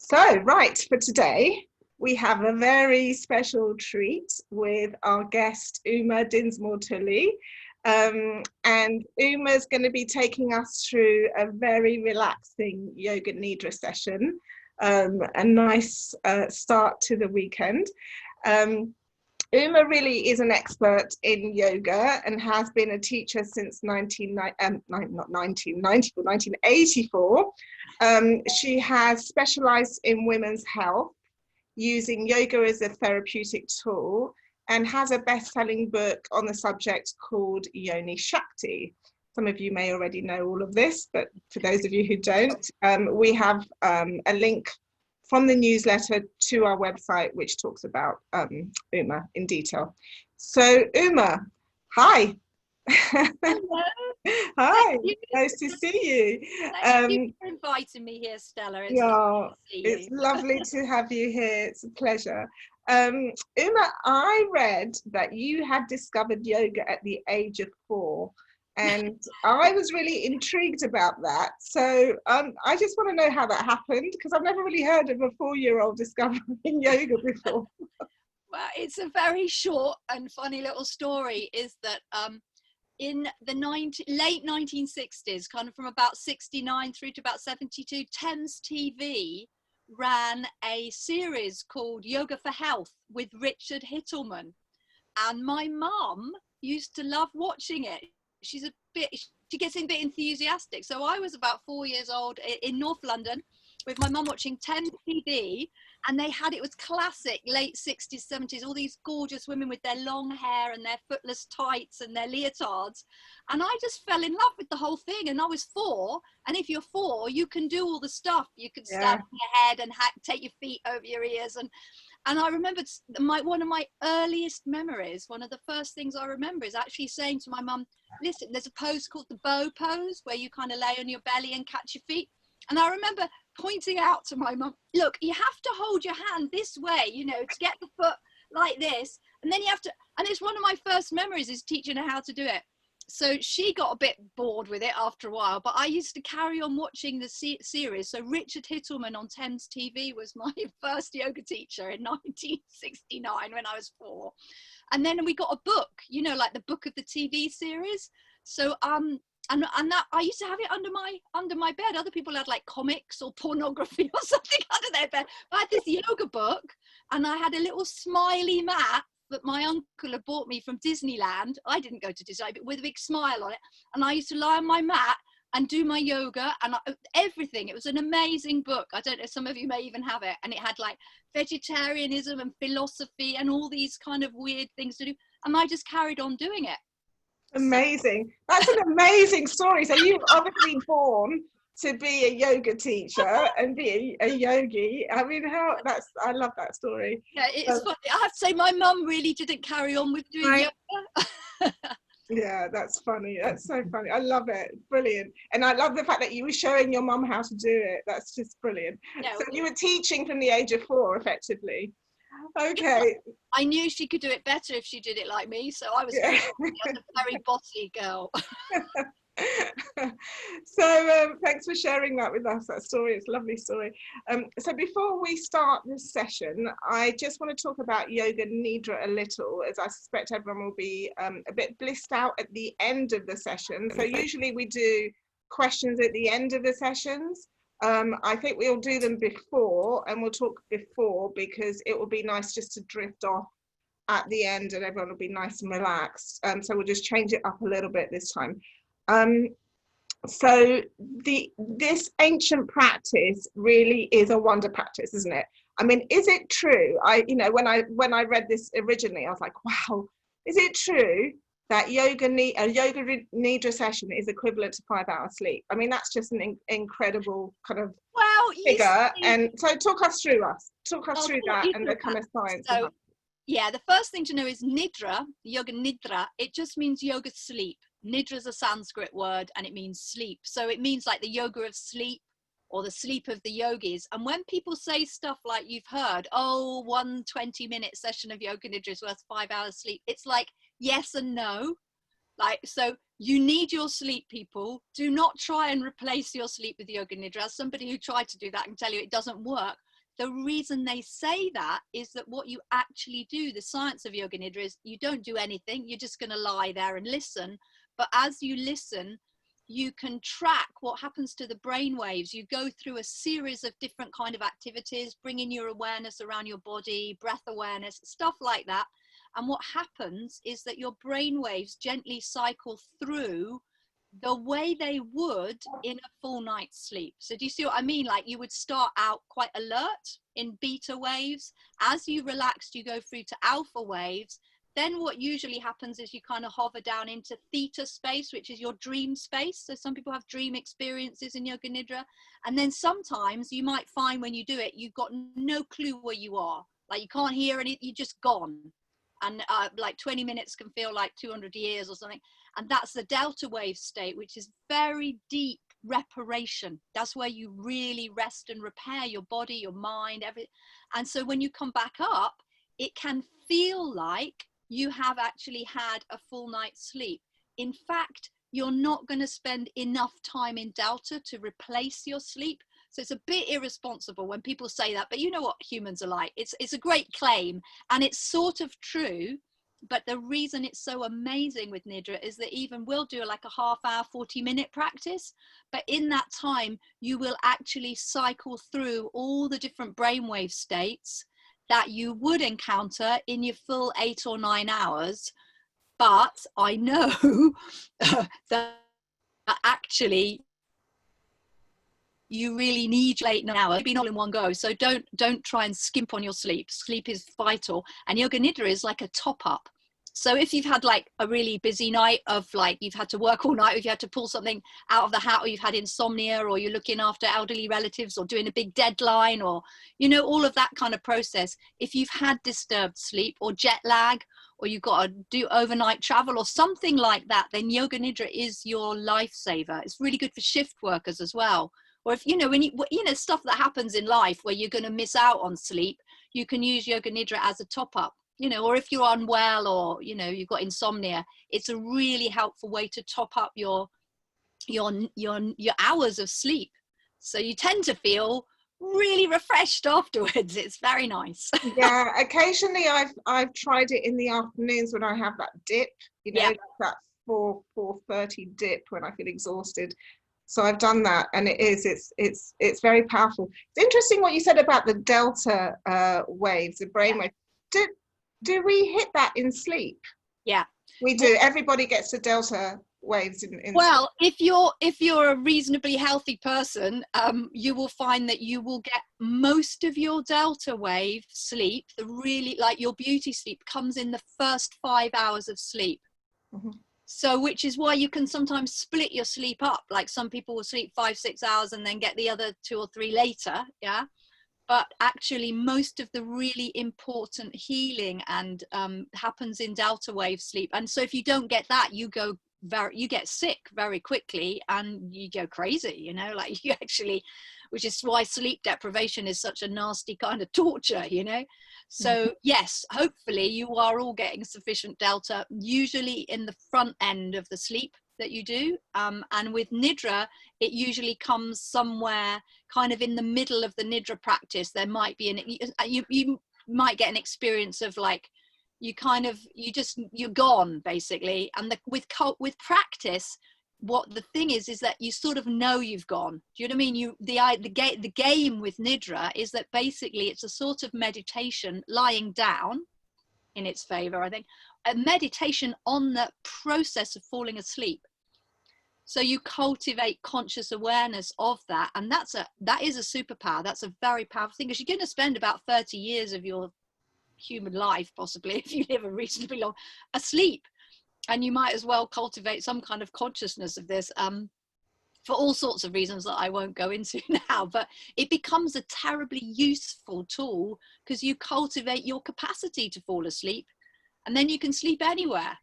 So, right, for today, we have a very special treat with our guest, Uma Dinsmore-Tuli. And Uma's going to be taking us through a very relaxing yoga nidra session, a nice start to the weekend. Uma really is an expert in yoga and has been a teacher since 1984. She has specialized in women's health, using yoga as a therapeutic tool, and has a best-selling book on the subject called Yoni Shakti. Some of you may already know all of this, but for those of you who don't, we have a link from the newsletter to our website, which talks about Uma in detail. So Uma, hi. Hello. Hi, nice to see you. Thank you for inviting me here, Stella. It's lovely to see you. It's lovely to have you here. It's a pleasure. Uma, I read that you had discovered yoga at the age of 4. And I was really intrigued about that. So I just want to know how that happened, because I've never really heard of a 4-year-old discovering yoga before. Well, it's a very short and funny little story, is that in the late 1960s, kind of from about 69 through to about 72, Thames TV ran a series called Yoga for Health with Richard Hittleman. And my mum used to love watching it. She gets a bit enthusiastic. So I was about 4 years old in North London with my mum watching Thames TV, and it was classic late 60s, 70s, all these gorgeous women with their long hair and their footless tights and their leotards. And I just fell in love with the whole thing. And I was 4. And if you're 4, you can do all the stuff. You can stand on your head and take your feet over your ears. And I remembered one of my earliest memories, one of the first things I remember is actually saying to my mum, listen, there's a pose called the bow pose, where you kind of lay on your belly and catch your feet. And I remember pointing out to my mum, look, you have to hold your hand this way, to get the foot like this. And then you have to, and it's one of my first memories is teaching her how to do it. So she got a bit bored with it after a while, but I used to carry on watching the series. So Richard Hittleman on Thames TV was my first yoga teacher in 1969 when I was 4. And then we got a book, like the book of the TV series. So and that I used to have it under my bed. Other people had like comics or pornography or something under their bed. I had this yoga book, and I had a little smiley mat that my uncle had bought me from Disneyland. I didn't go to Disney, but with a big smile on it. And I used to lie on my mat and do my yoga and everything. It was an amazing book. I don't know, some of you may even have it. And it had like vegetarianism and philosophy and all these kind of weird things to do. And I just carried on doing it. Amazing. That's an amazing story. So you were obviously born to be a yoga teacher and be a yogi. I mean, I love that story. Yeah, it's funny. I have to say my mum really didn't carry on with doing yoga. Yeah, that's funny. That's so funny. I love it. Brilliant. And I love the fact that you were showing your mum how to do it. That's just brilliant. Yeah, so you were teaching from the age of 4, effectively. Okay. I knew she could do it better if she did it like me, so I was a very bossy girl. So thanks for sharing that with us, that story. It's a lovely story. So before we start this session, I just want to talk about yoga nidra a little, as I suspect everyone will be a bit blissed out at the end of the session. So usually we do questions at the end of the sessions. I think we'll do them before, and we'll talk before, because it will be nice just to drift off at the end and everyone will be nice and relaxed. So we'll just change it up a little bit this time. So this ancient practice really is a wonder practice, isn't it? I mean, is it true? When I read this originally, I was like, wow, is it true that a yoga nidra session is equivalent to 5 hours sleep? I mean, that's just an incredible kind of figure. And so talk us through that and the kind of science. So, yeah, the first thing to know is Nidra, yoga nidra, it just means yoga sleep. Nidra is a Sanskrit word and it means sleep. So it means like the yoga of sleep or the sleep of the yogis. And when people say stuff like you've heard, oh, 1 20-minute session of yoga nidra is worth 5 hours sleep, it's like yes and no. Like, so you need your sleep, people. Do not try and replace your sleep with yoga nidra. As somebody who tried to do that can tell you it doesn't work. the reason they say that is that what you actually do, the science of yoga nidra, is you don't do anything. You're just going to lie there and listen. But as you listen, you can track what happens to the brain waves. You go through a series of different kind of activities, bringing your awareness around your body, breath awareness, stuff like that. And what happens is that your brain waves gently cycle through the way they would in a full night's sleep. So do you see what I mean? Like you would start out quite alert in beta waves. As you relaxed, you go through to alpha waves. Then what usually happens is you kind of hover down into theta space, which is your dream space. So some people have dream experiences in yoga nidra. And then sometimes you might find when you do it, you've got no clue where you are. Like you can't hear anything, you're just gone. And like 20 minutes can feel like 200 years or something. And that's the delta wave state, which is very deep reparation. That's where you really rest and repair your body, your mind, everything. And so when you come back up, it can feel like you have actually had a full night's sleep. In fact, you're not going to spend enough time in delta to replace your sleep. So it's a bit irresponsible when people say that, but you know what humans are like. It's a great claim, and it's sort of true. But the reason it's so amazing with Nidra is that even we'll do like a half hour, 40-minute practice. But in that time, you will actually cycle through all the different brainwave states that you would encounter in your full 8 or 9 hours. But I know that actually you really need 8 hours, maybe not in one go. So don't try and skimp on your sleep. Sleep is vital, and yoga nidra is like a top up. So if you've had like a really busy night of like you've had to work all night, if you had to pull something out of the hat, or you've had insomnia, or you're looking after elderly relatives, or doing a big deadline, or you know, all of that kind of process, if you've had disturbed sleep or jet lag, or you've got to do overnight travel or something like that, then yoga nidra is your lifesaver. It's really good for shift workers as well. Or if, you know, when you know, stuff that happens in life where you're going to miss out on sleep, you can use yoga nidra as a top up, you know, or if you're unwell, or, you know, you've got insomnia, it's a really helpful way to top up your hours of sleep. So you tend to feel really refreshed afterwards. It's very nice. Yeah, occasionally I've tried it in the afternoons when I have that dip, you know, Yeah. like that 4:30 dip when I feel exhausted. So I've done that, and it's very powerful. It's interesting what you said about the delta waves, the brainwave. Do we hit that in sleep? Yeah, we do. Everybody gets the delta waves in well, sleep. if you're a reasonably healthy person, you will find that you will get most of your delta wave sleep, the really, like your beauty sleep, comes in the first 5 hours of sleep. Mm-hmm. So, which is why you can sometimes split your sleep up. Like some people will sleep 5-6 hours and then get the other 2 or 3 later. Yeah. But actually most of the really important healing and happens in delta wave sleep. And so if you don't get that, you get sick very quickly and you go crazy, you know, like you actually, which is why sleep deprivation is such a nasty kind of torture, you know. So yes, hopefully you are all getting sufficient delta, usually in the front end of the sleep that you do. And with Nidra, it usually comes somewhere kind of in the middle of the Nidra practice. There might be you might get an experience of like, you're gone basically. And with practice, what the thing is that you sort of know you've gone. Do you know what I mean? The game with Nidra is that basically it's a sort of meditation lying down in its favor, I think, a meditation on the process of falling asleep. So you cultivate conscious awareness of that. And that is a superpower. That's a very powerful thing, because you're going to spend about 30 years of your human life, possibly, if you live a reasonably long, asleep. And you might as well cultivate some kind of consciousness of this for all sorts of reasons that I won't go into now. But it becomes a terribly useful tool because you cultivate your capacity to fall asleep, and then you can sleep anywhere,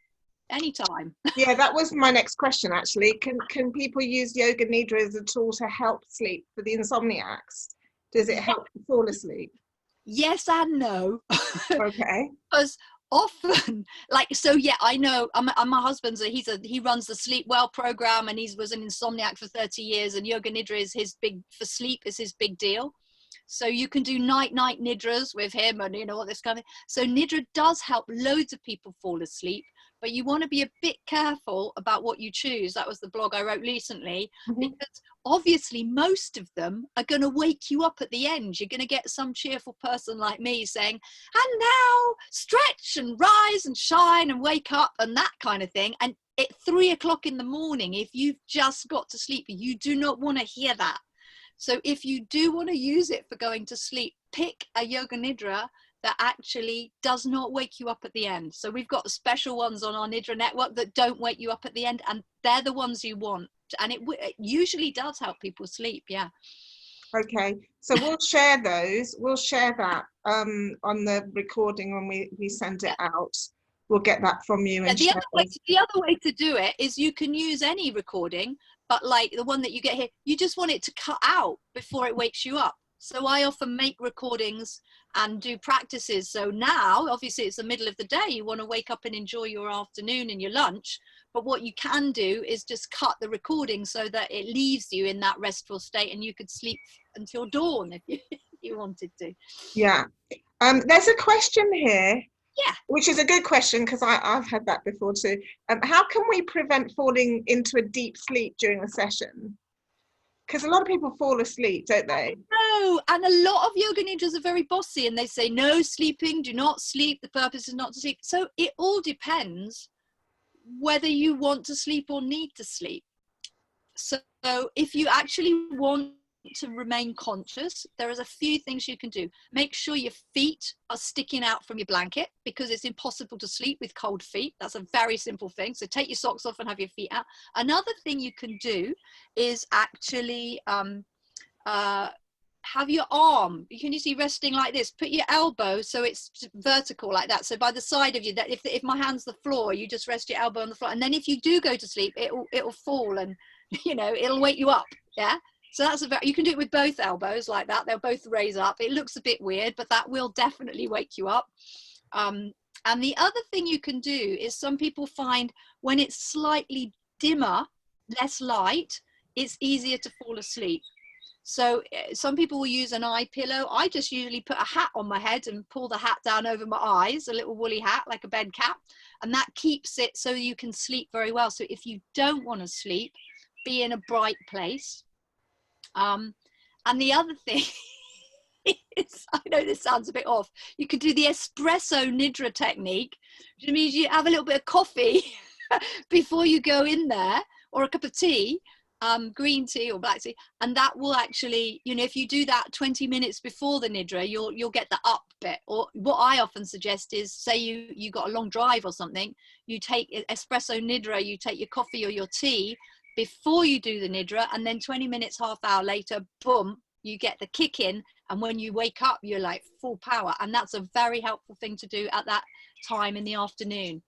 anytime. Yeah, that was my next question, actually. Can people use yoga nidra as a tool to help sleep for the insomniacs? Does it help to fall asleep? Yes and no. Okay. Because often, like, so yeah, I know my husband's he runs the Sleep Well program, and he was an insomniac for 30 years, and yoga nidra is his big deal. So you can do night nidras with him and, you know, all this kind of thing. So Nidra does help loads of people fall asleep, but you want to be a bit careful about what you choose. That was the blog I wrote recently, because obviously most of them are going to wake you up at the end. You're going to get some cheerful person like me saying, and now stretch and rise and shine and wake up and that kind of thing. And at 3 o'clock in the morning, if you've just got to sleep, you do not want to hear that. So if you do want to use it for going to sleep, pick a yoga nidra that actually does not wake you up at the end. So we've got special ones on our Nidra network that don't wake you up at the end, and they're the ones you want. And it usually does help people sleep. Yeah. Okay, so we'll share those. We'll share that on the recording when we send it out. We'll get that from you. And the other way to do it is you can use any recording, but like the one that you get here, you just want it to cut out before it wakes you up. So I often make recordings and do practices. So now, obviously, it's the middle of the day. You want to wake up and enjoy your afternoon and your lunch. But what you can do is just cut the recording so that it leaves you in that restful state, and you could sleep until dawn if you wanted to. Yeah. There's a question here. Yeah. Which is a good question, because I've had that before too. How can we prevent falling into a deep sleep during a session? Because a lot of people fall asleep, don't they? No, and a lot of yoga nidras are very bossy, and they say no sleeping, do not sleep, the purpose is not to sleep. So it all depends whether you want to sleep or need to sleep. So if you actually want to remain conscious, there is a few things you can do. Make sure your feet are sticking out from your blanket, because it's impossible to sleep with cold feet. That's a very simple thing. So take your socks off and have your feet out. Another thing you can do is actually have your arm, you can usually resting like this, put your elbow so it's vertical like that, so by the side of you, that if my hand's the floor, you just rest your elbow on the floor, and then if you do go to sleep, it'll fall, and you know, it'll wake you up. Yeah. So that's you can do it with both elbows like that. They'll both raise up. It looks a bit weird, but that will definitely wake you up. And the other thing you can do is, some people find when it's slightly dimmer, less light, it's easier to fall asleep. So some people will use an eye pillow. I just usually put a hat on my head and pull the hat down over my eyes, a little woolly hat like a bed cap, and that keeps it so you can sleep very well. So if you don't want to sleep, be in a bright place. And the other thing is, I know this sounds a bit off, you could do the espresso nidra technique, which means you have a little bit of coffee before you go in there, or a cup of tea, green tea or black tea, and that will actually, you know, if you do that 20 minutes before the nidra, you'll get the up bit. Or what I often suggest is, say you got a long drive or something, you take espresso nidra, you take your coffee or your tea before you do the nidra, and then 20 minutes, half hour later, boom, you get the kick in, and when you wake up, you're like full power. And that's a very helpful thing to do at that time in the afternoon.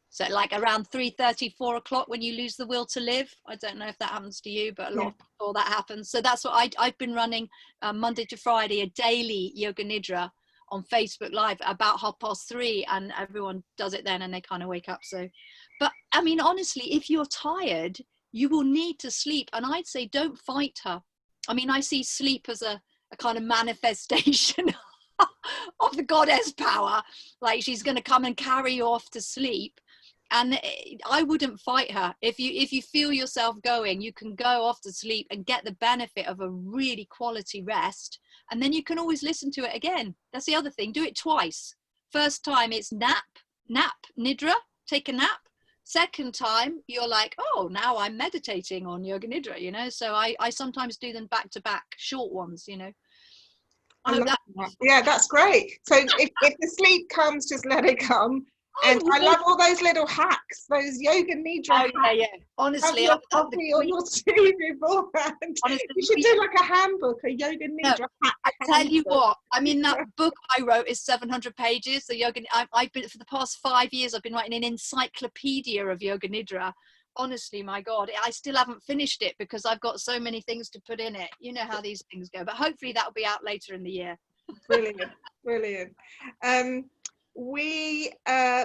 So like around 3:30, 4 o'clock, when you lose the will to live. I don't know if that happens to you, but a lot of people that happens. So that's what I've been running Monday to Friday, a daily yoga nidra on Facebook Live about 3:30, and everyone does it then, and they kind of wake up. So, but I mean, honestly, if you're tired, you will need to sleep. And I'd say don't fight her. I mean, I see sleep as a kind of manifestation of the goddess power. Like she's going to come and carry you off to sleep. And I wouldn't fight her. If you feel yourself going, you can go off to sleep and get the benefit of a really quality rest. And then you can always listen to it again. That's the other thing. Do it twice. First time it's nap, nidra, take a nap. Second time, you're like, oh, now I'm meditating on yoga nidra, you know. So I sometimes do them back to back, short ones, you know. I love that. Yeah, that's great. So if the sleep comes, just let it come. And I love all those little hacks, those yoga nidra hacks. Yeah. Honestly, have your coffee or your tea beforehand. Honestly, you should do like a handbook, a yoga nidra hack. I tell you what, I mean, that book I wrote is 700 pages. The yoga, I've been, for the past 5 years, I've been writing an encyclopedia of yoga nidra. Honestly, my God, I still haven't finished it because I've got so many things to put in it. You know how these things go, but hopefully that'll be out later in the year. Brilliant.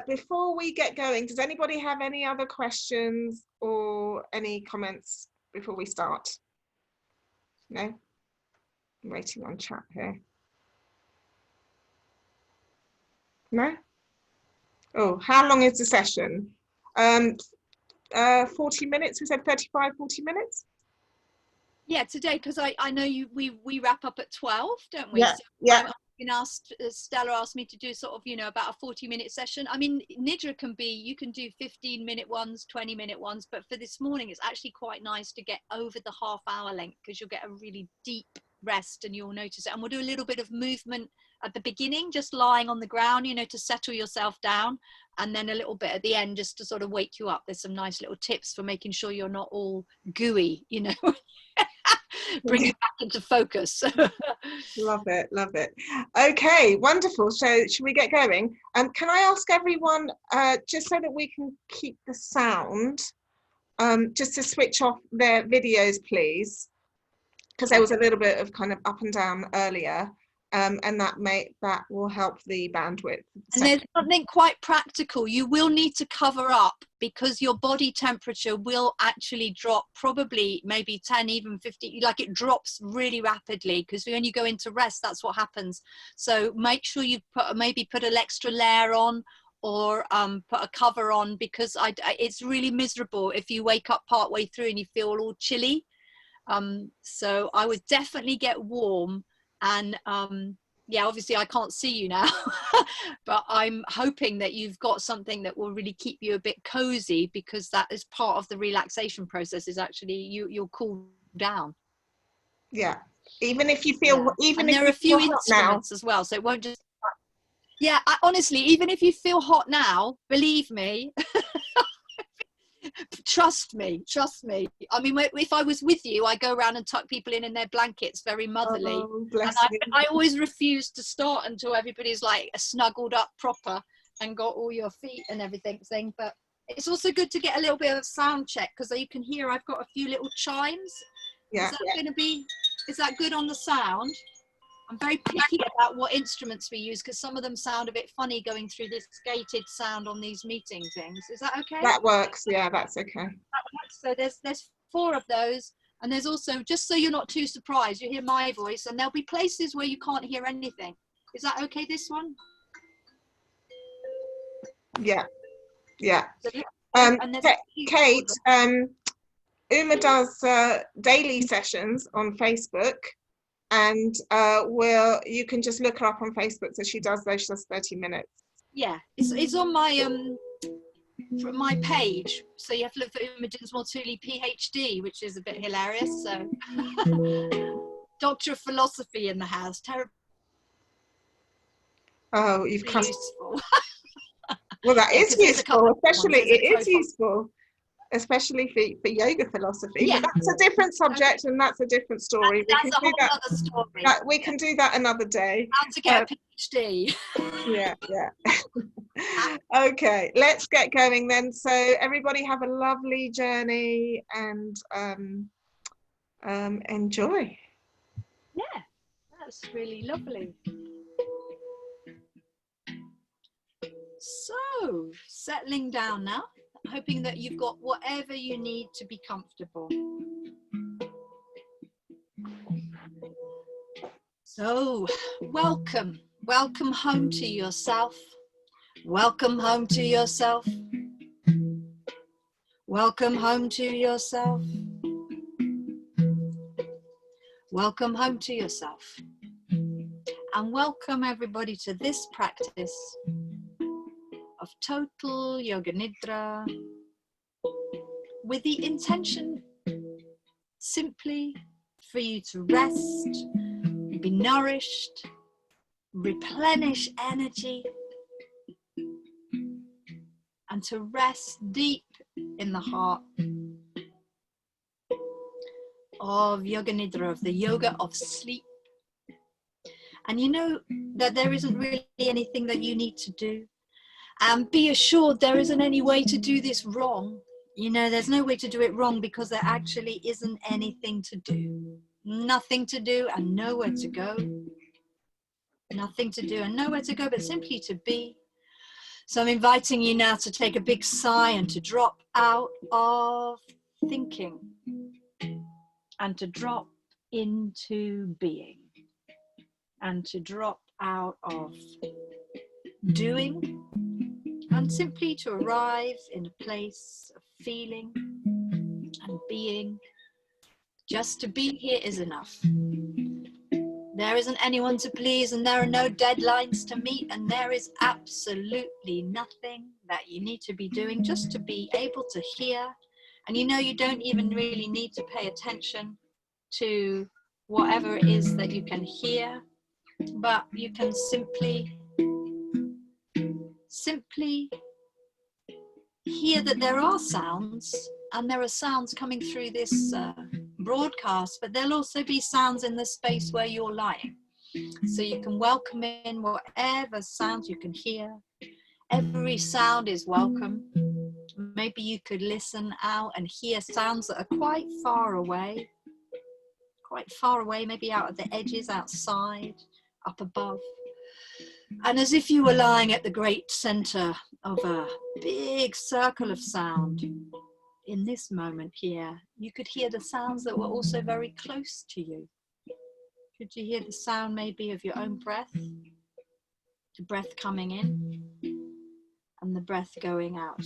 Before we get going, does anybody have any other questions or any comments before we start? No? I'm waiting on chat here. No? Oh, how long is the session? 40 minutes, we said 35, 40 minutes? Yeah, today, because I know we wrap up at 12, don't we? Yeah, So yeah. I've been asked, Stella asked me to do sort of, you know, about a 40-minute session. I mean, Nidra can be, you can do 15-minute ones, 20-minute ones, but for this morning, it's actually quite nice to get over the half-hour length, because you'll get a really deep rest and you'll notice it. And we'll do a little bit of movement at the beginning, just lying on the ground, you know, to settle yourself down, and then a little bit at the end just to sort of wake you up. There's some nice little tips for making sure you're not all gooey, you know. Bring you back into focus. Love it, love it. Okay, wonderful. So should we get going? Can I ask everyone, just so that we can keep the sound, just to switch off their videos, please, because there was a little bit of kind of up and down earlier, and that will help the bandwidth. And there's something quite practical. You will need to cover up, because your body temperature will actually drop, probably maybe 10, even 50, like it drops really rapidly, because when you go into rest, that's what happens. So make sure you maybe put an extra layer on, or put a cover on, because it's really miserable if you wake up partway through and you feel all chilly. So I would definitely get warm, and yeah, obviously I can't see you now, but I'm hoping that you've got something that will really keep you a bit cozy, because that is part of the relaxation process, is actually you'll cool down. Yeah, even if you feel, even and if there are you a few feel instruments as well, so it won't just, yeah, honestly, even if you feel hot now, believe me, trust me. I mean, if I was with you, I go around and tuck people in their blankets, very motherly. Oh, bless And you. I always refuse to start until everybody's like snuggled up proper and got all your feet and everything thing. But it's also good to get a little bit of sound check, because you can hear I've got a few little chimes. Yeah. Is that good on the sound? I'm very picky about what instruments we use, because some of them sound a bit funny going through this gated sound on these meeting things. Is that okay? That works. Yeah, that's okay. So there's 4 of those, and there's also, just so you're not too surprised, you hear my voice, and there'll be places where you can't hear anything. Is that okay, this one? Yeah, yeah. And Kate, Uma does daily sessions on Facebook, and you can just look her up on Facebook. So she does 30 minutes. Yeah, it's on from my page, so you have to look for Uma Dinsmore-Tuli PhD, which is a bit hilarious. So Doctor of Philosophy in the house. Terrible. Oh, you've come. Useful. Well, that is useful, especially it is useful, especially for yoga philosophy. Yeah. But that's a different subject, and that's a different story. That's a whole other story. We can do that another day. How to get a PhD. Yeah, yeah. Okay, let's get going then. So everybody have a lovely journey, and enjoy. Yeah, that's really lovely. So, settling down now, hoping that you've got whatever you need to be comfortable. So, welcome home to yourself. Welcome home to yourself. Welcome home to yourself. Welcome home to yourself. And welcome everybody to this practice of total yoga nidra, with the intention simply for you to rest, be nourished, replenish energy, and to rest deep in the heart of yoga nidra, of the yoga of sleep. And you know that there isn't really anything that you need to do. And be assured there isn't any way to do this wrong. You know, there's no way to do it wrong, because there actually isn't anything to do. Nothing to do and nowhere to go. Nothing to do and nowhere to go, but simply to be. So I'm inviting you now to take a big sigh and to drop out of thinking and to drop into being. and to drop out of doing and simply to arrive in a place of feeling and being. Just to be here is enough. There isn't anyone to please, and there are no deadlines to meet, and there is absolutely nothing that you need to be doing, just to be able to hear. And you know, you don't even really need to pay attention to whatever it is that you can hear, but you can simply hear that there are sounds, and there are sounds coming through this broadcast, but there'll also be sounds in the space where you're lying. So you can welcome in whatever sounds you can hear. Every sound is welcome. Maybe you could listen out and hear sounds that are quite far away, maybe out at the edges, outside, up above. And as if you were lying at the great center of a big circle of sound, in this moment here, you could hear the sounds that were also very close to you. Could you hear the sound maybe of your own breath? The breath coming in and the breath going out.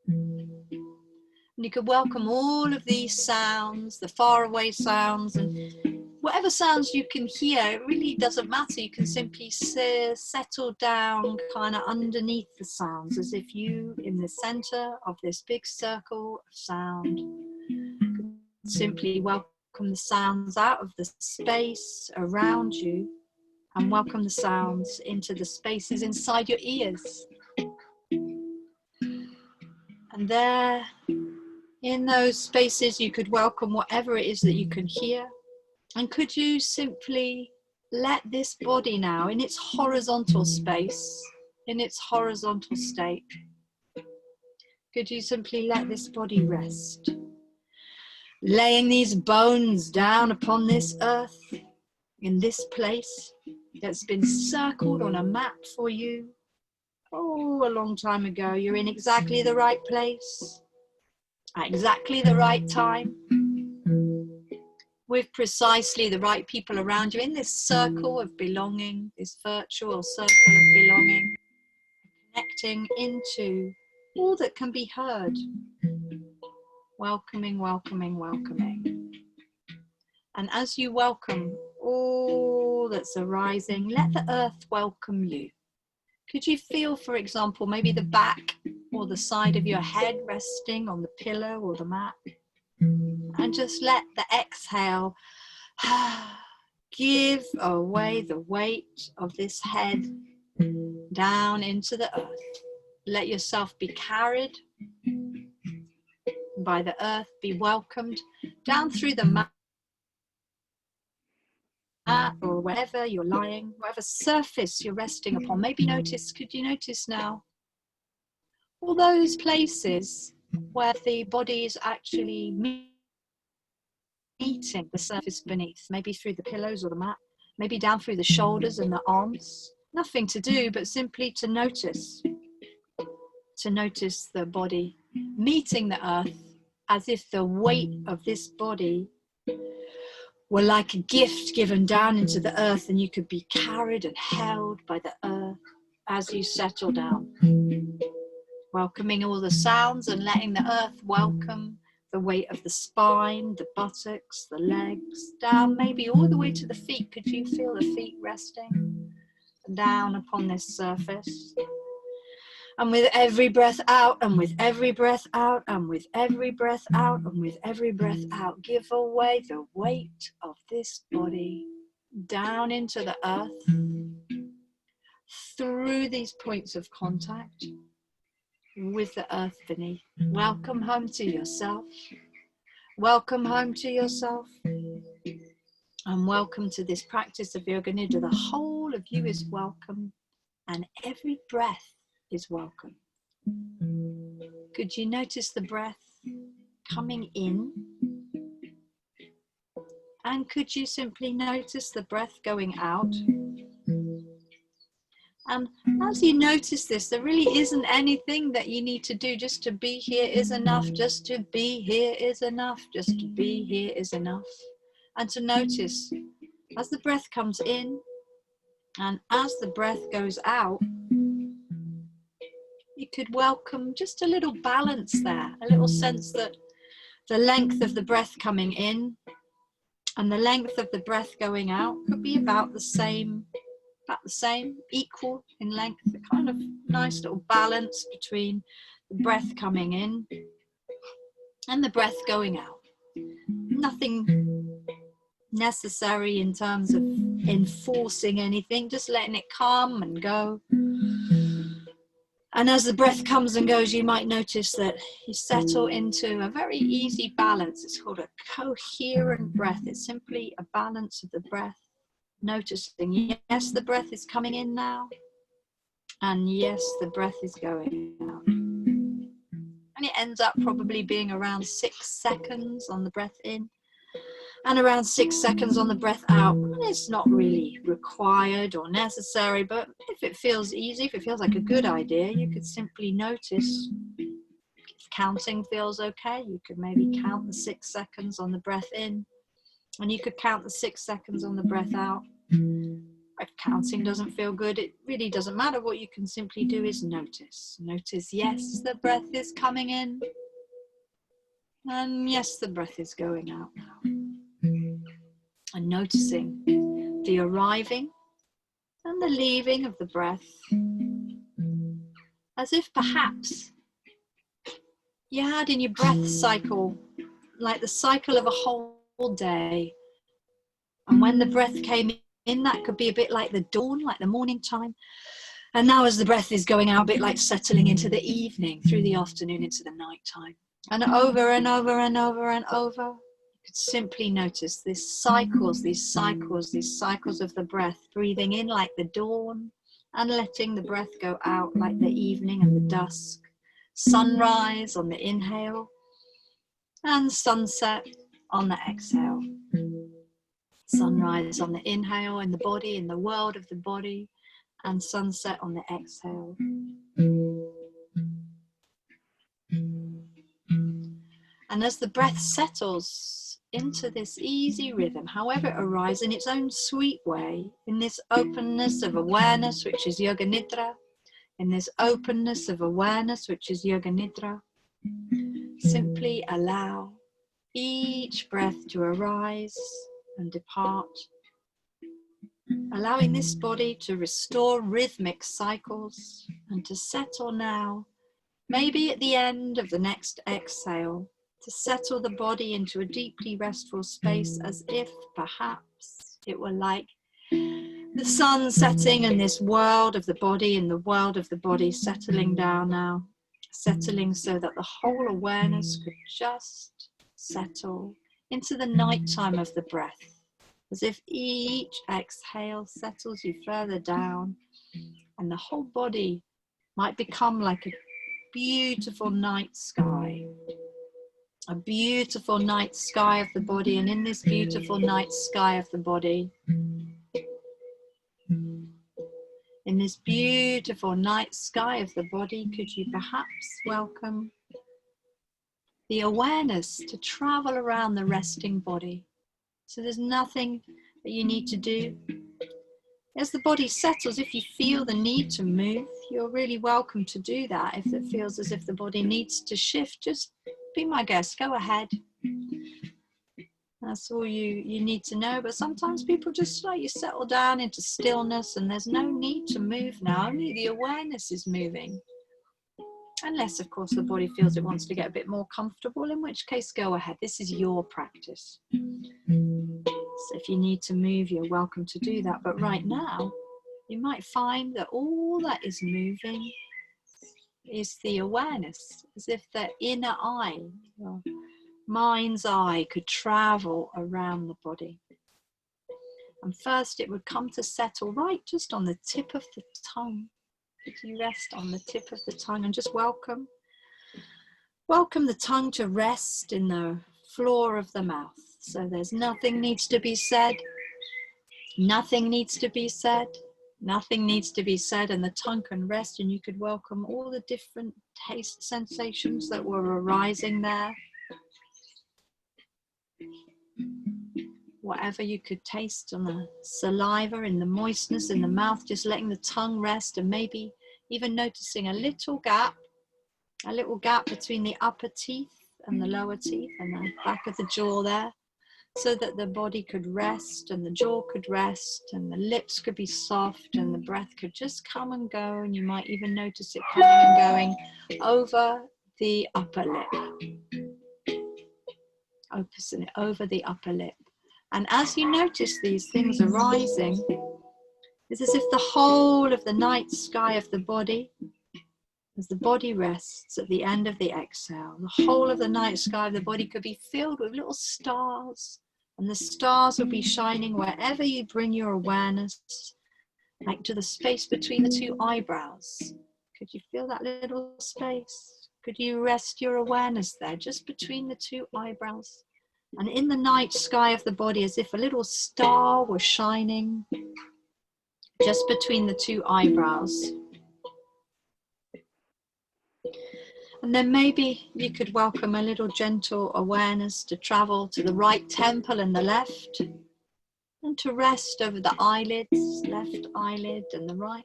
And you could welcome all of these sounds, the faraway sounds, and whatever sounds you can hear. It really doesn't matter. You can simply settle down kind of underneath the sounds, as if you, in the center of this big circle of sound, simply welcome the sounds out of the space around you and welcome the sounds into the spaces inside your ears. And there, in those spaces, you could welcome whatever it is that you can hear. And could you simply let this body now, in its horizontal space, in its horizontal state, could you simply let this body rest? Laying these bones down upon this earth, in this place that's been circled on a map for you. Oh, a long time ago. You're in exactly the right place, at exactly the right time, with precisely the right people around you in this circle of belonging, this virtual circle of belonging, connecting into all that can be heard. Welcoming, welcoming, welcoming. And as you welcome all that's arising, let the earth welcome you. Could you feel, for example, maybe the back or the side of your head resting on the pillow or the mat? And just let the exhale give away the weight of this head down into the earth. Let yourself be carried by the earth, be welcomed down through the mat or wherever you're lying, whatever surface you're resting upon. Maybe could you notice now all those places where the body is actually meeting the surface beneath, maybe through the pillows or the mat, maybe down through the shoulders and the arms. Nothing to do but simply to notice the body meeting the earth, as if the weight of this body were like a gift given down into the earth, and you could be carried and held by the earth as you settle down. Welcoming all the sounds and letting the earth welcome the weight of the spine, the buttocks, the legs, down maybe all the way to the feet. Could you feel the feet resting down upon this surface? And with every breath out, and with every breath out, and with every breath out, and with every breath out, give away the weight of this body down into the earth, through these points of contact with the earth beneath. Welcome home to yourself. Welcome home to yourself. And welcome to this practice of Yoga Nidra. The whole of you is welcome, and every breath is welcome. Could you notice the breath coming in? And could you simply notice the breath going out? And as you notice this, there really isn't anything that you need to do. Just to be here is enough. Just to be here is enough. Just to be here is enough. And to notice As the breath comes in and as the breath goes out, you could welcome just a little balance there, a little sense that the length of the breath coming in and the length of the breath going out could be about the same, equal in length, a kind of nice little balance between the breath coming in and the breath going out. Nothing necessary in terms of enforcing anything, just letting it come and go. And as the breath comes and goes, you might notice that you settle into a very easy balance. It's called a coherent breath. It's simply a balance of the breath, noticing, yes, the breath is coming in now, and yes, the breath is going out. And it ends up probably being around 6 seconds on the breath in and around 6 seconds on the breath out. And it's not really required or necessary, but if it feels easy, if it feels like a good idea, you could simply notice if counting feels okay. You could maybe count the 6 seconds on the breath in, and you could count the 6 seconds on the breath out. If counting doesn't feel good, it really doesn't matter. What you can simply do is notice. Notice, yes, the breath is coming in, and yes, the breath is going out now. And noticing the arriving and the leaving of the breath, as if perhaps you had in your breath cycle, like the cycle of a whole day. And when the breath came in, that could be a bit like the dawn, like the morning time. And now as the breath is going out, a bit like settling into the evening, through the afternoon, into the night time. And over and over and over and over. Could simply notice these cycles of the breath, breathing in like the dawn and letting the breath go out like the evening and the dusk. Sunrise on the inhale and sunset on the exhale. Sunrise on the inhale in the body, in the world of the body, and sunset on the exhale. And as the breath settles into this easy rhythm, however it arrives in its own sweet way, in this openness of awareness, which is Yoga Nidra, in this openness of awareness, which is Yoga Nidra, simply allow each breath to arise and depart, allowing this body to restore rhythmic cycles and to settle now, maybe at the end of the next exhale, to settle the body into a deeply restful space, as if perhaps it were like the sun setting and this world of the body and the world of the body settling down now, settling so that the whole awareness could just settle into the nighttime of the breath, as if each exhale settles you further down and the whole body might become like a beautiful night sky. A beautiful night sky of the body, and in this beautiful night sky of the body, in this beautiful night sky of the body, could you perhaps welcome the awareness to travel around the resting body? So there's nothing that you need to do. As the body settles, if you feel the need to move, you're really welcome to do that. If it feels as if the body needs to shift, just be my guest, go ahead. That's all you need to know. But sometimes people just like you settle down into stillness and there's no need to move now, only the awareness is moving. Unless, of course, the body feels it wants to get a bit more comfortable, in which case go ahead. This is your practice. So if you need to move, you're welcome to do that. But right now, you might find that all that is moving is the awareness, as if the inner eye, your mind's eye, could travel around the body. And first it would come to settle right just on the tip of the tongue. Could you rest on the tip of the tongue and just welcome the tongue to rest in the floor of the mouth. So there's nothing needs to be said. Nothing needs to be said. Nothing needs to be said, and the tongue can rest, and you could welcome all the different taste sensations that were arising there. whatever you could taste on the saliva, in the moistness in the mouth, just letting the tongue rest, and maybe even noticing a little gap between the upper teeth and the lower teeth and the back of the jaw there, so that the body could rest and the jaw could rest and the lips could be soft and the breath could just come and go, and you might even notice it coming and going over the upper lip, over the upper lip. And as you notice these things arising, it's as if the whole of the night sky of the body, as the body rests at the end of the exhale, the whole of the night sky of the body could be filled with little stars, and the stars will be shining wherever you bring your awareness, like to the space between the two eyebrows. Could you feel that little space? Could you rest your awareness there, just between the two eyebrows? And in the night sky of the body, as if a little star were shining just between the two eyebrows. And then maybe you could welcome a little gentle awareness to travel to the right temple and the left, and to rest over the eyelids, left eyelid and the right.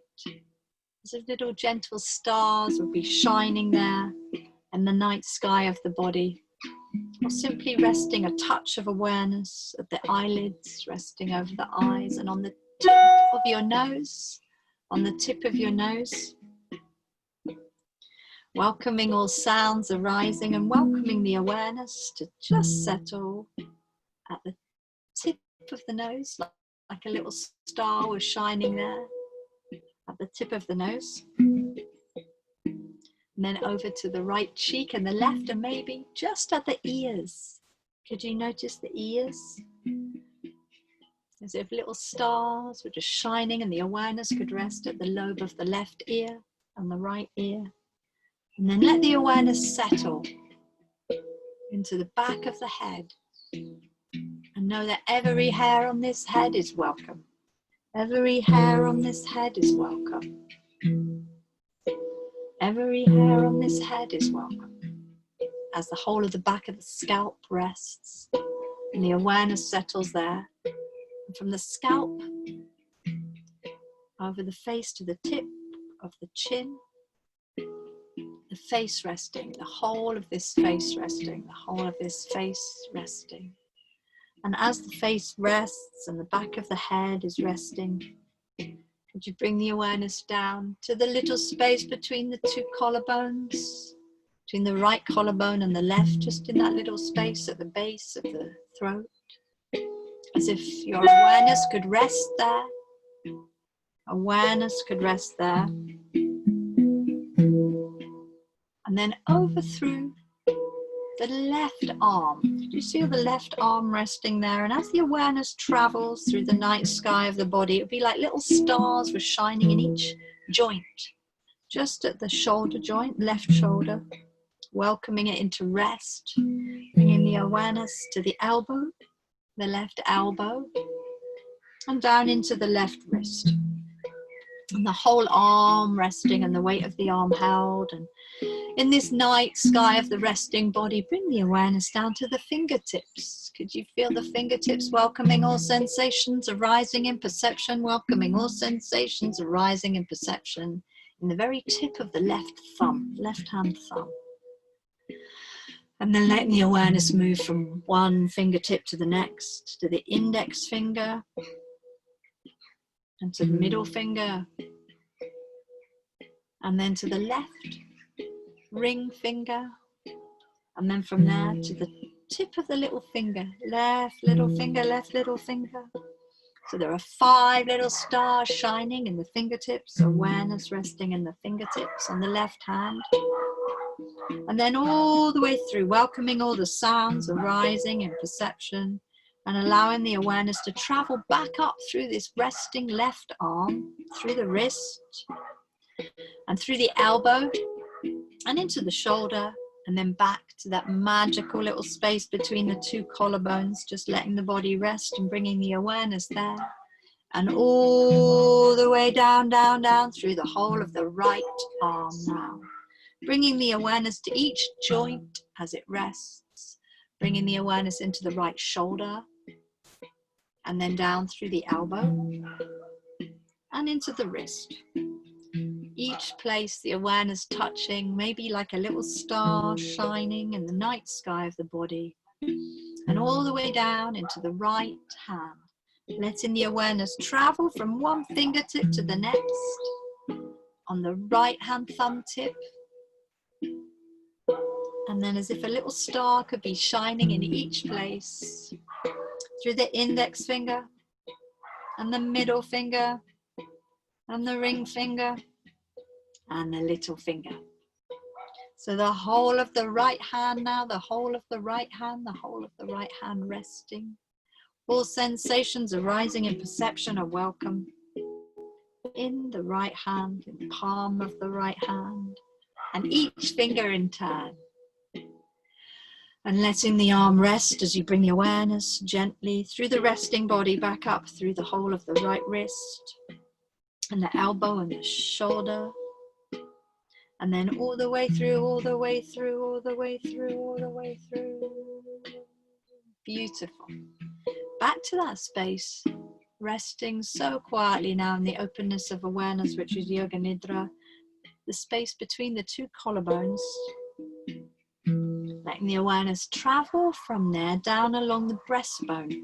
As if little gentle stars would be shining there in the night sky of the body. Or simply resting a touch of awareness at the eyelids, resting over the eyes, and on the tip of your nose, on the tip of your nose. Welcoming all sounds arising and welcoming the awareness to just settle at the tip of the nose, like a little star was shining there at the tip of the nose. And then over to the right cheek and the left, and maybe just at the ears. Could you notice the ears? As if little stars were just shining, and the awareness could rest at the lobe of the left ear and the right ear. And then let the awareness settle into the back of the head. And know that every hair on this head is welcome. Every hair on this head is welcome. Every hair on this head is welcome. As the whole of the back of the scalp rests and the awareness settles there. And from the scalp over the face to the tip of the chin, the face resting, the whole of this face resting, the whole of this face resting. And as the face rests and the back of the head is resting, could you bring the awareness down to the little space between the two collarbones, between the right collarbone and the left, just in that little space at the base of the throat, as if your awareness could rest there. Awareness could rest there. And then over through the left arm. Do you see the left arm resting there? And as the awareness travels through the night sky of the body, it would be like little stars were shining in each joint. Just at the shoulder joint, left shoulder, welcoming it into rest, bringing the awareness to the elbow, the left elbow, and down into the left wrist. And the whole arm resting and the weight of the arm held. And in this night sky of the resting body, bring the awareness down to the fingertips. Could you feel the fingertips welcoming all sensations arising in perception, welcoming all sensations arising in perception in the very tip of the left thumb, left hand thumb. And then letting the awareness move from one fingertip to the next, to the index finger, and to the middle finger, and then to the left ring finger, and then from there to the tip of the little finger, left little finger, left little finger. So there are 5 little stars shining in the fingertips, awareness resting in the fingertips on the left hand. And then all the way through, welcoming all the sounds arising in perception, and allowing the awareness to travel back up through this resting left arm, through the wrist, and through the elbow, and into the shoulder, and then back to that magical little space between the two collarbones, just letting the body rest and bringing the awareness there. And all the way down, down, down through the whole of the right arm now. Bringing the awareness to each joint as it rests. Bringing the awareness into the right shoulder, and then down through the elbow and into the wrist. Each place the awareness touching, maybe like a little star shining in the night sky of the body, and all the way down into the right hand, letting the awareness travel from one fingertip to the next, on the right hand thumb tip, and then as if a little star could be shining in each place, through the index finger, and the middle finger, and the ring finger, and the little finger. So the whole of the right hand now, the whole of the right hand, the whole of the right hand resting. All sensations arising in perception are welcome. In the right hand, in the palm of the right hand, and each finger in turn. And letting the arm rest as you bring the awareness gently through the resting body back up through the whole of the right wrist, and the elbow and the shoulder. And then all the way through, all the way through, all the way through, all the way through. Beautiful. Back to that space, resting so quietly now in the openness of awareness, which is Yoga Nidra, the space between the two collarbones. Letting the awareness travel from there down along the breastbone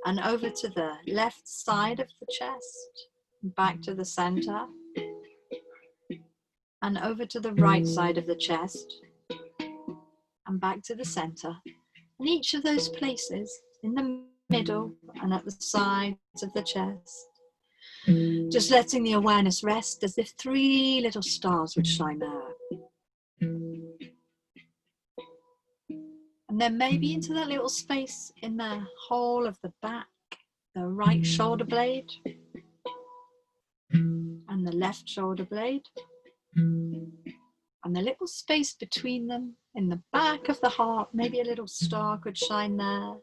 and over to the left side of the chest, back to the center, and over to the right side of the chest and back to the center. And each of those places in the middle and at the sides of the chest, just letting the awareness rest as if 3 little stars would shine there. And then maybe into that little space in the whole of the back, the right shoulder blade and the left shoulder blade, and the little space between them in the back of the heart. Maybe a little star could shine there, or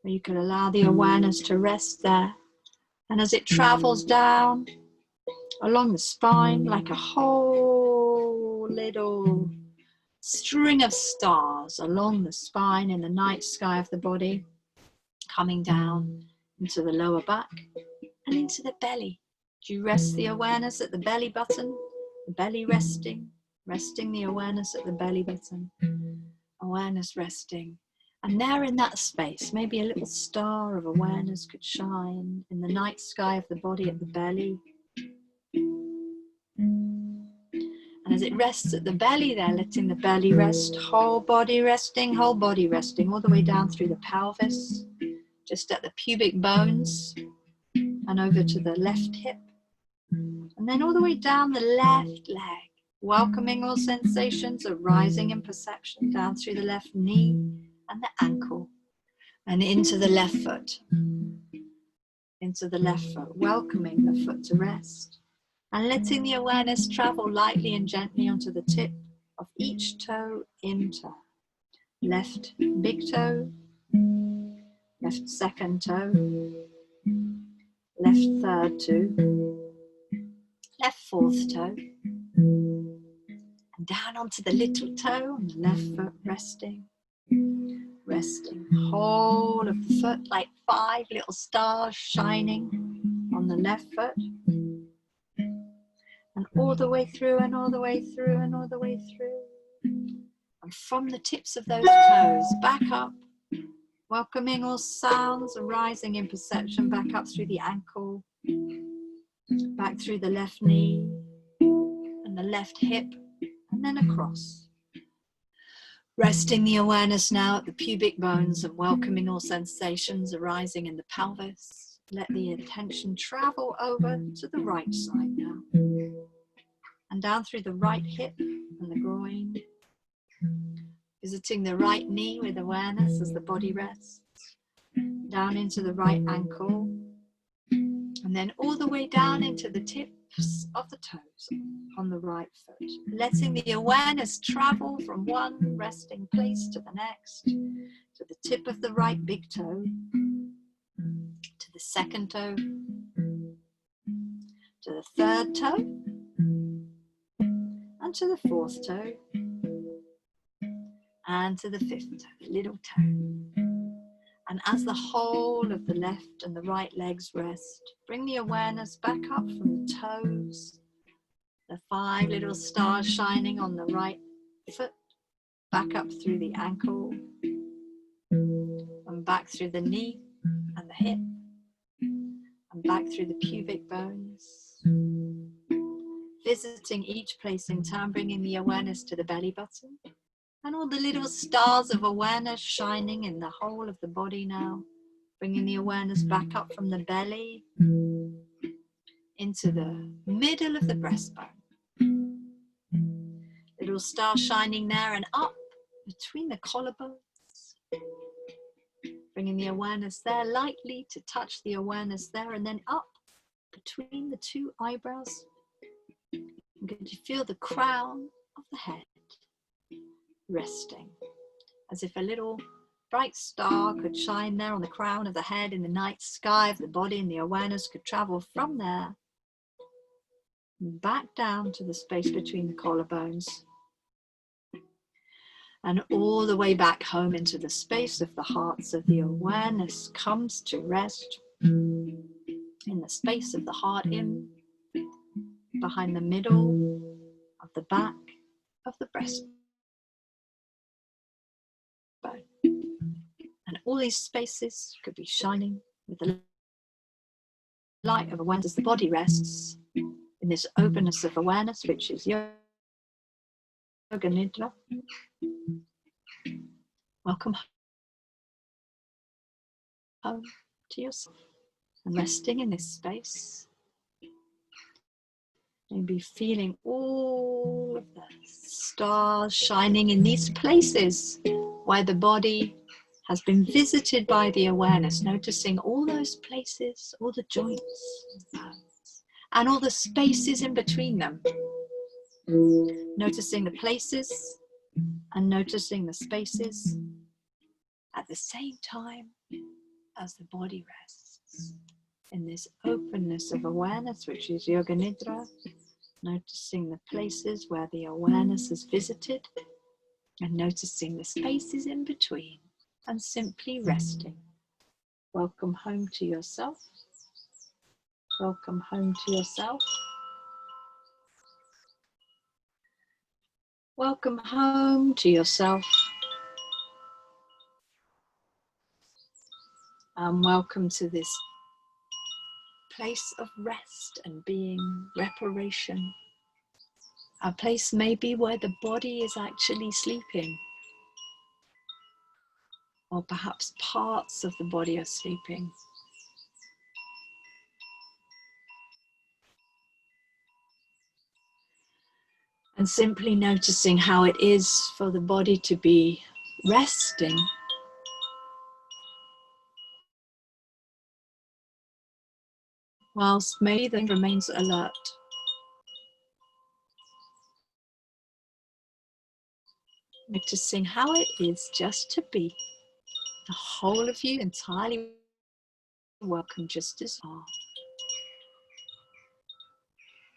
you could allow the awareness to rest there. And as it travels down along the spine like a whole little string of stars along the spine in the night sky of the body, coming down into the lower back and into the belly. Do you rest the awareness at the belly button? The belly resting, resting the awareness at the belly button, awareness resting. And there in that space, maybe a little star of awareness could shine in the night sky of the body at the belly. And as it rests at the belly there, letting the belly rest, whole body resting, all the way down through the pelvis, just at the pubic bones, and over to the left hip. And then all the way down the left leg, welcoming all sensations arising in perception down through the left knee and the ankle, and into the left foot, welcoming the foot to rest, and letting the awareness travel lightly and gently onto the tip of each toe in turn. Left big toe, left second toe, left third toe, left fourth toe, and down onto the little toe on the left foot, resting, whole of the foot like 5 little stars shining on the left foot, and all the way through, and all the way through, and all the way through, and from the tips of those toes back up, welcoming all sounds arising in perception back up through the ankle, back through the left knee and the left hip, and then across. Resting the awareness now at the pubic bones and welcoming all sensations arising in the pelvis. Let the attention travel over to the right side now. And down through the right hip and the groin. Visiting the right knee with awareness as the body rests. Down into the right ankle. And then all the way down into the tips of the toes on the right foot. Letting the awareness travel from one resting place to the next. To the tip of the right big toe. To the second toe. To the third toe. And to the fourth toe. And to the fifth toe, the little toe. And as the whole of the left and the right legs rest, bring the awareness back up from the toes, the 5 little stars shining on the right foot, back up through the ankle, and back through the knee and the hip, and back through the pubic bones. Visiting each place in turn, bringing the awareness to the belly button, and all the little stars of awareness shining in the whole of the body now, bringing the awareness back up from the belly into the middle of the breastbone. Little stars shining there and up between the collarbones, bringing the awareness there lightly to touch the awareness there, and then up between the 2 eyebrows. I'm going to feel the crown of the head resting, as if a little bright star could shine there on the crown of the head in the night sky of the body, and the awareness could travel from there back down to the space between the collarbones and all the way back home into the space of the heart. So the awareness comes to rest in the space of the heart, in behind the middle of the back of the breastbone. And all these spaces could be shining with the light of awareness as the body rests in this openness of awareness, which is Yoga Nidra. Welcome home to yourself, and resting in this space. Maybe feeling all of the stars shining in these places where the body has been visited by the awareness, noticing all those places, all the joints and all the spaces in between them. Noticing the places and noticing the spaces at the same time as the body rests in this openness of awareness, which is Yoga Nidra, noticing the places where the awareness has visited and noticing the spaces in between, and simply resting. Welcome home to yourself. Welcome home to yourself. Welcome home to yourself. And welcome to this place of rest and being, reparation. A place maybe where the body is actually sleeping, or perhaps parts of the body are sleeping. And simply noticing how it is for the body to be resting whilst maybe the mind remains alert. Noticing how it is just to be, the whole of you entirely welcome just as you are.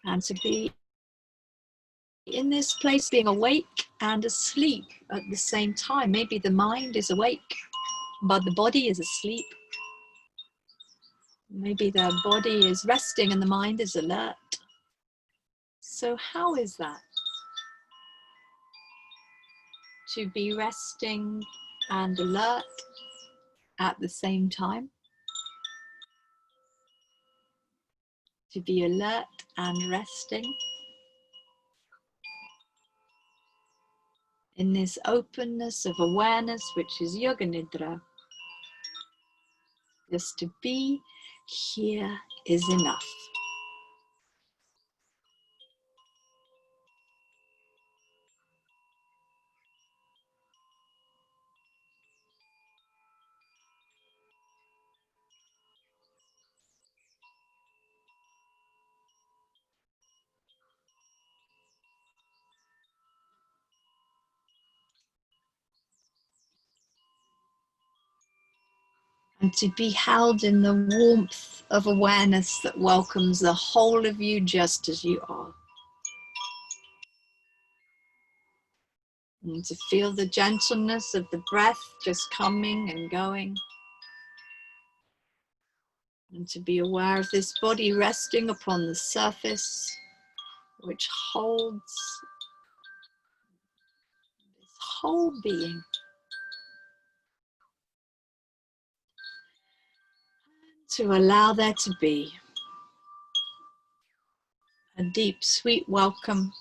And to be in this place, being awake and asleep at the same time. Maybe the mind is awake, but the body is asleep. Maybe the body is resting and the mind is alert. So how is that? To be resting and alert at the same time? To be alert and resting in this openness of awareness, which is Yoga Nidra. Just to be here is enough. And to be held in the warmth of awareness that welcomes the whole of you just as you are. And to feel the gentleness of the breath just coming and going. And to be aware of this body resting upon the surface, which holds this whole being. To allow there to be a deep, sweet welcome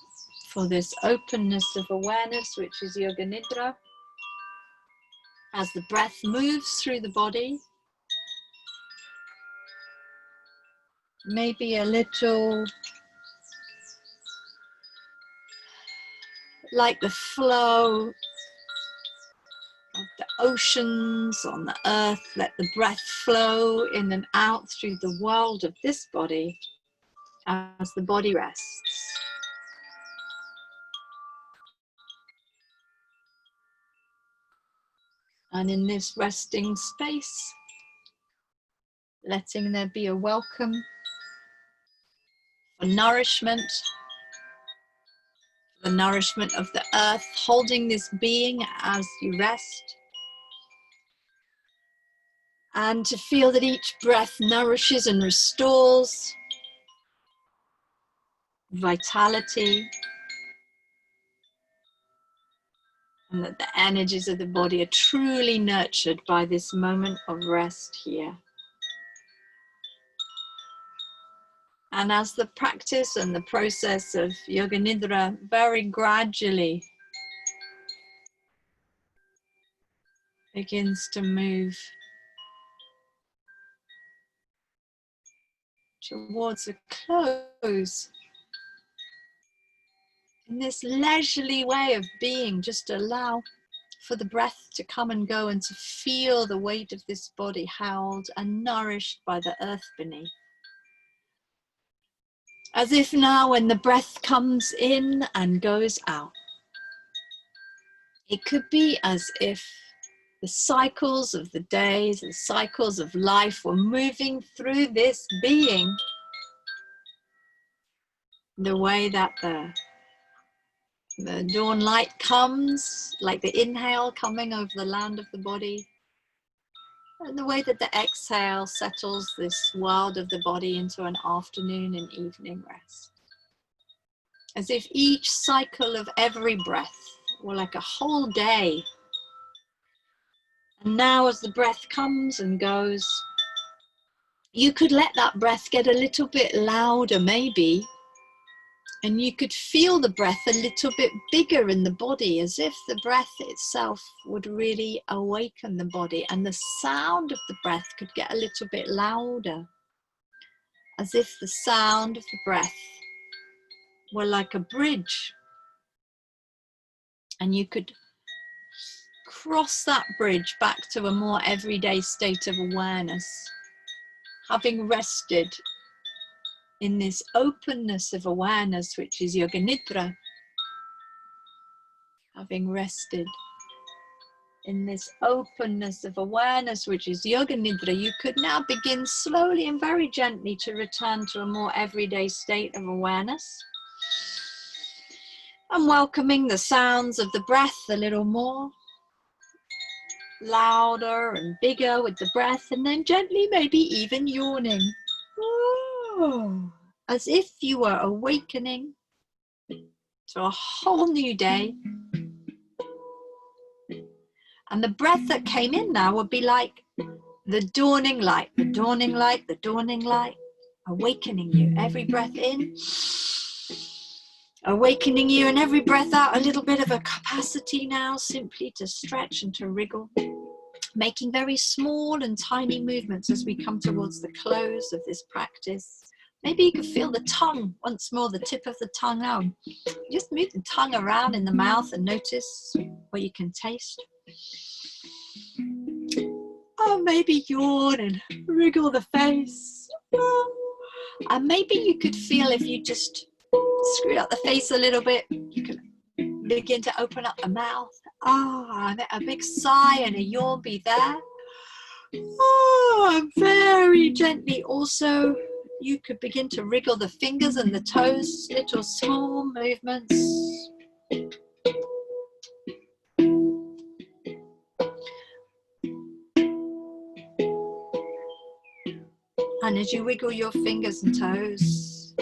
for this openness of awareness, which is Yoga Nidra. As the breath moves through the body, maybe a little like the flow of the oceans on the earth. Let the breath flow in and out through the world of this body as the body rests. And in this resting space, letting there be a welcome for nourishment, the nourishment of the earth, holding this being as you rest. And to feel that each breath nourishes and restores vitality, and that the energies of the body are truly nurtured by this moment of rest here. And as the practice and the process of Yoga Nidra very gradually begins to move towards a close, in this leisurely way of being, just allow for the breath to come and go and to feel the weight of this body held and nourished by the earth beneath. As if now when the breath comes in and goes out, it could be as if the cycles of the days, the cycles of life were moving through this being the way that the dawn light comes, like the inhale coming over the land of the body, and the way that the exhale settles this world of the body into an afternoon and evening rest. As if each cycle of every breath were like a whole day. And now as the breath comes and goes, you could let that breath get a little bit louder maybe, and you could feel the breath a little bit bigger in the body, as if the breath itself would really awaken the body, and the sound of the breath could get a little bit louder, as if the sound of the breath were like a bridge, and you could cross that bridge back to a more everyday state of awareness, having rested in this openness of awareness, which is Yoga Nidra. Having rested in this openness of awareness, which is Yoga Nidra, you could now begin slowly and very gently to return to a more everyday state of awareness. And welcoming the sounds of the breath a little more, louder and bigger with the breath, and then gently maybe even yawning. Oh, as if you were awakening to a whole new day. And the breath that came in now would be like the dawning light, the dawning light, the dawning light, awakening you. Every breath in, awakening you, and every breath out, a little bit of a capacity now simply to stretch and to wriggle, making very small and tiny movements as we come towards the close of this practice. Maybe you can feel the tongue once more, the tip of the tongue out. Just move the tongue around in the mouth and notice what you can taste. Oh, maybe yawn and wriggle the face. And maybe you could feel, if you just screw out the face a little bit, you can begin to open up the mouth. And a big sigh and a yawn be there. And very gently also, you could begin to wriggle the fingers and the toes, little small movements. And as you wiggle your fingers and toes,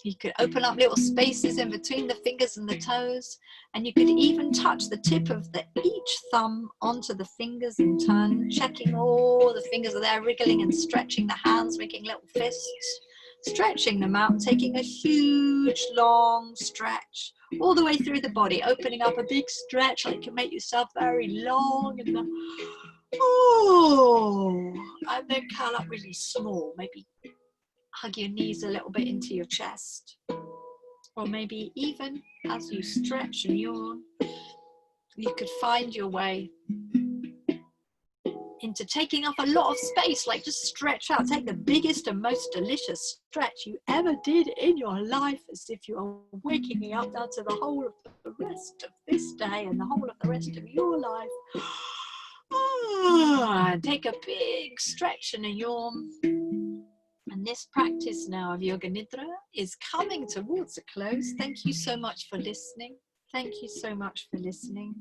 you could open up little spaces in between the fingers and the toes, and you could even touch the tip of each thumb onto the fingers and turn, checking all the fingers are there, wriggling and stretching the hands, making little fists, stretching them out, taking a huge long stretch all the way through the body, opening up a big stretch like you can make yourself very long, and then, and then curl up really small, maybe hug your knees a little bit into your chest, or maybe even as you stretch and yawn, you could find your way into taking up a lot of space, like just stretch out, take the biggest and most delicious stretch you ever did in your life, as if you are waking up now to the whole of the rest of this day and the whole of the rest of your life. And take a big stretch and a yawn. And this practice now of Yoga Nidra is coming towards a close. Thank you so much for listening. Thank you so much for listening.